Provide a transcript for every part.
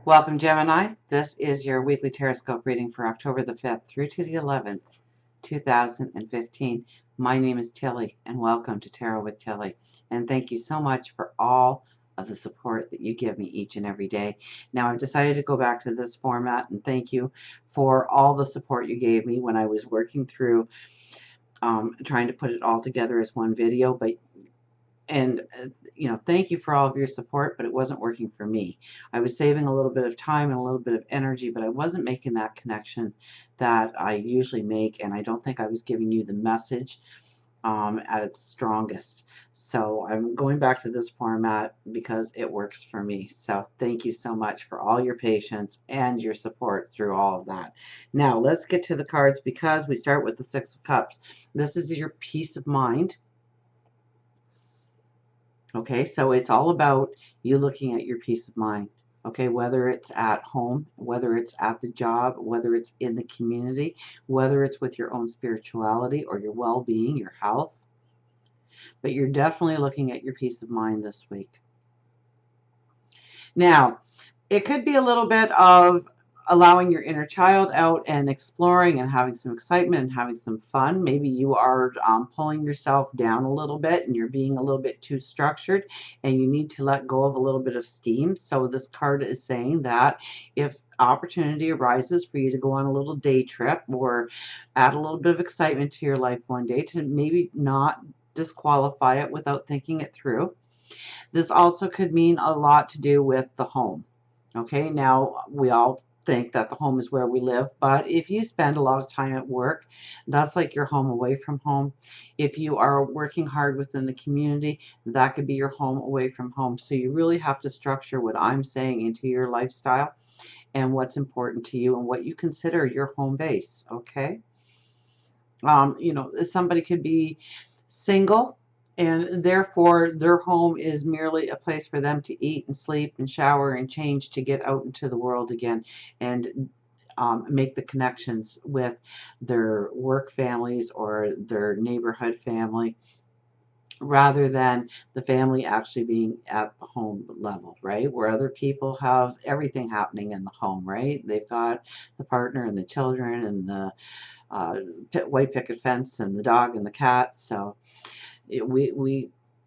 Welcome, Gemini. This is your weekly Teroscope reading for October the 5th through to the 11th, 2015. My name is Tilly, and welcome to Tarot with Tilly. And thank you so much for all of the support that you give me each and every day. Now, I've decided to go back to this format, and thank you for all the support you gave me when I was working through trying to put it all together as one video. Thank you for all of your support, but it wasn't working for me. I was saving a little bit of time and a little bit of energy, but I wasn't making that connection that I usually make, and I don't think I was giving you the message at its strongest. So I'm going back to this format because it works for me. So thank you so much for all your patience and your support through all of that. Now let's get to the cards, because we start with the Six of Cups. This is your peace of mind. Okay, so it's all about you looking at your peace of mind. Okay, whether it's at home, whether it's at the job, whether it's in the community, whether it's with your own spirituality or your well-being, your health. But you're definitely looking at your peace of mind this week. Now, it could be a little bit of allowing your inner child out and exploring and having some excitement and having some fun. Maybe you are pulling yourself down a little bit and you're being a little bit too structured and you need to let go of a little bit of steam. So this card is saying that if opportunity arises for you to go on a little day trip or add a little bit of excitement to your life one day, to maybe not disqualify it without thinking it through. This also could mean a lot to do with the home. Okay, now we all think that the home is where we live, but if you spend a lot of time at work, that's like your home away from home. If you are working hard within the community, that could be your home away from home. So you really have to structure what I'm saying into your lifestyle and what's important to you and what you consider your home base. Okay, somebody could be single, and therefore their home is merely a place for them to eat and sleep and shower and change to get out into the world again and make the connections with their work families or their neighborhood family, rather than the family actually being at the home level, right? Where other people have everything happening in the home, right? They've got the partner and the children and the white picket fence and the dog and the cat. So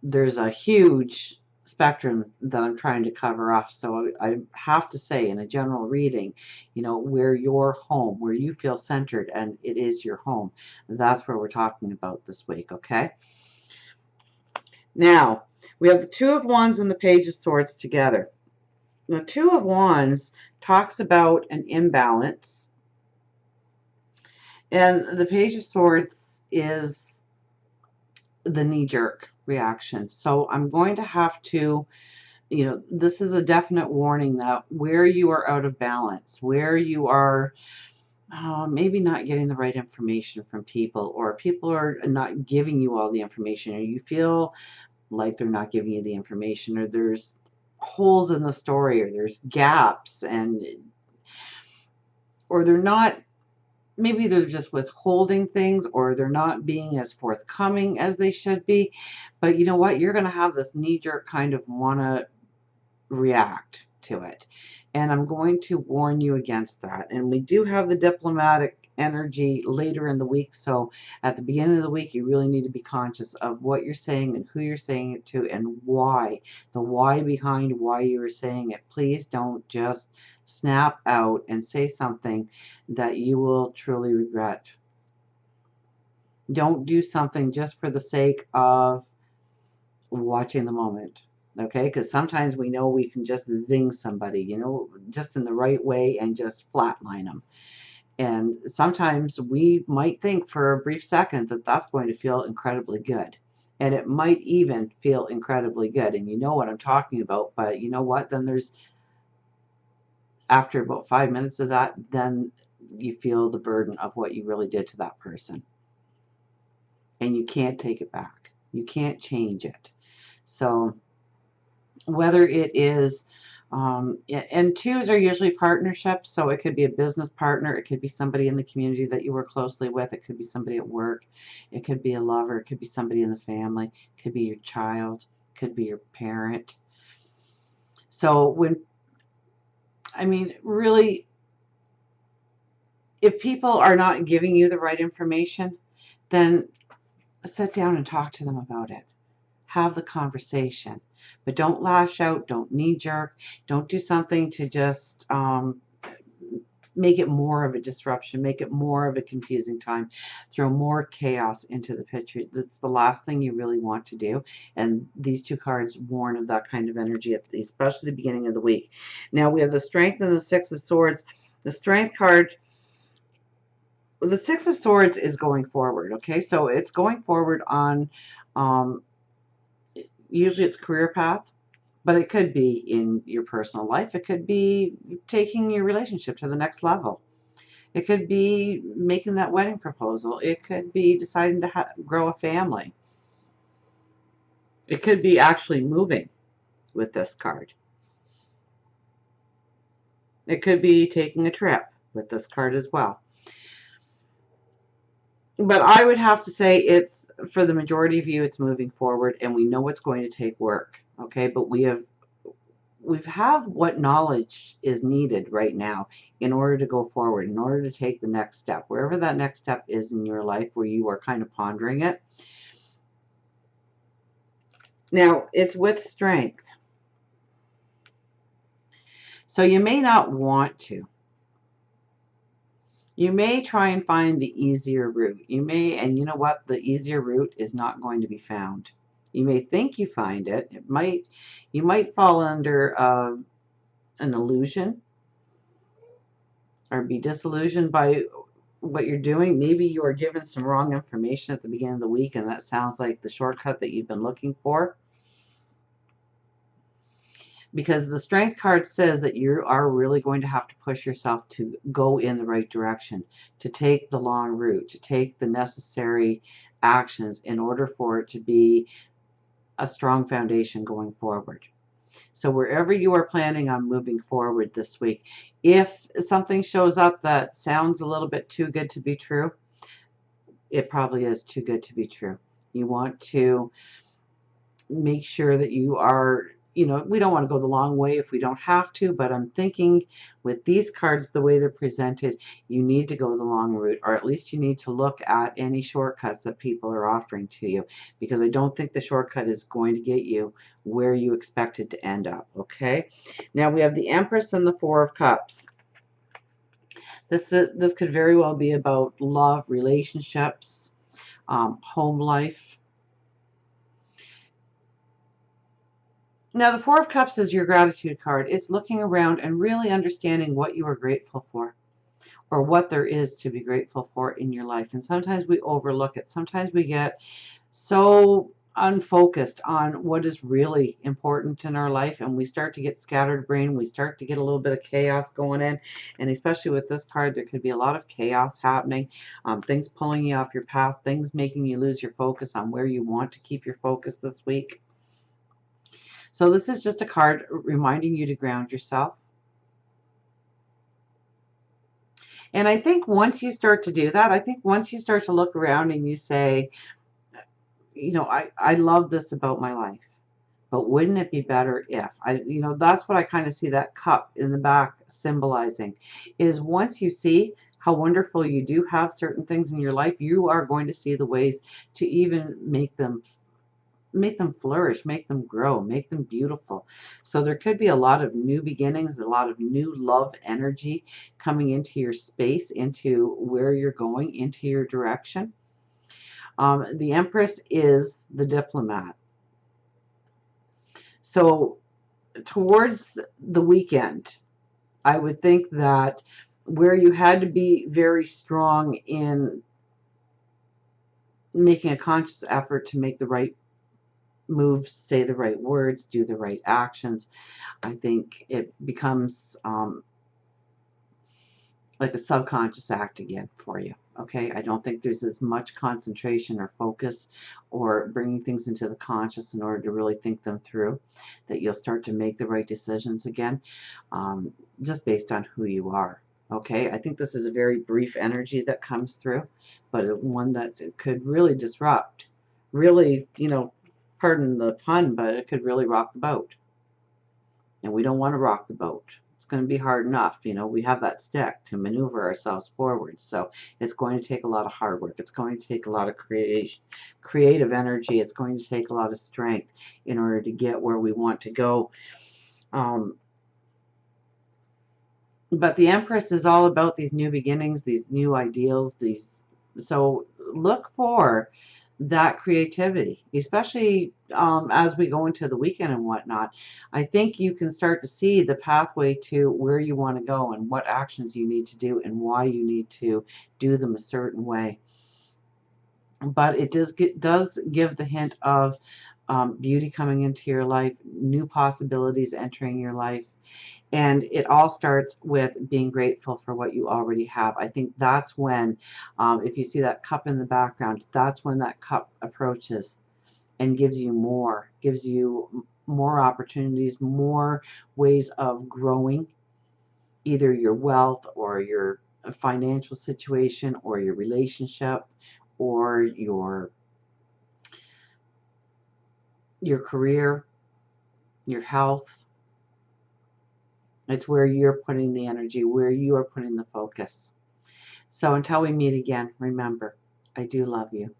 there's a huge spectrum that I'm trying to cover off. So I have to say, in a general reading, where your home, where you feel centered and it is your home, that's where we're talking about this week. Okay, now we have the Two of Wands and the Page of Swords together. The Two of Wands talks about an imbalance, and the Page of Swords is the knee-jerk reaction. So I'm going to have to, this is a definite warning that where you are out of balance, where you are maybe not getting the right information from people, or people are not giving you all the information, or you feel like they're not giving you the information, or there's holes in the story, or there's gaps, or they're not, maybe they're just withholding things, or they're not being as forthcoming as they should be. But you know what? You're going to have this knee-jerk kind of want to react to it. And I'm going to warn you against that. And we do have the diplomatic energy later in the week. So at the beginning of the week, you really need to be conscious of what you're saying and who you're saying it to and why. The why behind why you are saying it. Please don't just snap out and say something that you will truly regret. Don't do something just for the sake of watching the moment. Okay, because sometimes we know we can just zing somebody, just in the right way and just flatline them. And sometimes we might think for a brief second that that's going to feel incredibly good. And it might even feel incredibly good. And you know what I'm talking about. But you know what? Then after about 5 minutes of that, then you feel the burden of what you really did to that person. And you can't take it back. You can't change it. So whether it is, and twos are usually partnerships, so it could be a business partner, it could be somebody in the community that you work closely with, it could be somebody at work, it could be a lover, it could be somebody in the family, it could be your child, it could be your parent. So when I mean, really, if people are not giving you the right information, then sit down and talk to them about it. Have the conversation, but don't lash out. Don't knee jerk. Don't do something to just make it more of a disruption, make it more of a confusing time, throw more chaos into the picture. That's the last thing you really want to do. And these two cards warn of that kind of energy, especially the beginning of the week. Now we have the Strength and the Six of Swords. The Strength card, the Six of Swords is going forward, okay? So it's going forward on, um, usually it's career path, but it could be in your personal life. It could be taking your relationship to the next level. It could be making that wedding proposal. It could be deciding to grow a family. It could be actually moving with this card. It could be taking a trip with this card as well. But I would have to say it's, for the majority of you, it's moving forward, and we know it's going to take work, okay? But we have what knowledge is needed right now in order to go forward, in order to take the next step, wherever that next step is in your life where you are kind of pondering it. Now, it's with strength. So you may not want to. You may try and find the easier route. You may, and you know what? The easier route is not going to be found. You may think you find it. You might fall under an illusion or be disillusioned by what you're doing. Maybe you are given some wrong information at the beginning of the week, and that sounds like the shortcut that you've been looking for. Because the Strength card says that you are really going to have to push yourself to go in the right direction, to take the long route, to take the necessary actions in order for it to be a strong foundation going forward. So wherever you are planning on moving forward this week, if something shows up that sounds a little bit too good to be true, it probably is too good to be true. You want to make sure that you are, we don't want to go the long way if we don't have to, but I'm thinking with these cards, the way they're presented, you need to go the long route, or at least you need to look at any shortcuts that people are offering to you, because I don't think the shortcut is going to get you where you expected to end up, okay? Now we have the Empress and the Four of Cups. This could very well be about love, relationships, home life. Now, the Four of Cups is your gratitude card. It's looking around and really understanding what you are grateful for, or what there is to be grateful for in your life. And sometimes we overlook it. Sometimes we get so unfocused on what is really important in our life, and we start to get scattered brain. We start to get a little bit of chaos going in, and especially with this card, there could be a lot of chaos happening, things pulling you off your path, things making you lose your focus on where you want to keep your focus this week. So this is just a card reminding you to ground yourself. And I think once you start to do that, I think once you start to look around and you say, I love this about my life, but wouldn't it be better if that's what I kind of see that cup in the back symbolizing, is once you see how wonderful you do have certain things in your life, you are going to see the ways to even make them flourish, make them grow, make them beautiful. So there could be a lot of new beginnings, a lot of new love energy coming into your space, into where you're going, into your direction. The Empress is the diplomat. So towards the weekend, I would think that where you had to be very strong in making a conscious effort to make the right moves, say the right words, do the right actions, I think it becomes like a subconscious act again for you. Okay, I don't think there's as much concentration or focus or bringing things into the conscious in order to really think them through, that you'll start to make the right decisions again, just based on who you are. Okay, I think this is a very brief energy that comes through, but one that could really disrupt, really, pardon the pun, but it could really rock the boat. And we don't want to rock the boat. It's going to be hard enough. You know, we have that stick to maneuver ourselves forward. So it's going to take a lot of hard work. It's going to take a lot of creative energy. It's going to take a lot of strength in order to get where we want to go. But the Empress is all about these new beginnings, these new ideals, so look for that creativity, especially as we go into the weekend and whatnot. I think you can start to see the pathway to where you want to go and what actions you need to do and why you need to do them a certain way. But it does give the hint of beauty coming into your life, new possibilities entering your life. And it all starts with being grateful for what you already have. I think that's when, if you see that cup in the background, that's when that cup approaches and gives you more opportunities, more ways of growing, either your wealth or your financial situation or your relationship or your career, your health. It's where you're putting the energy, where you are putting the focus. So until we meet again, remember, I do love you.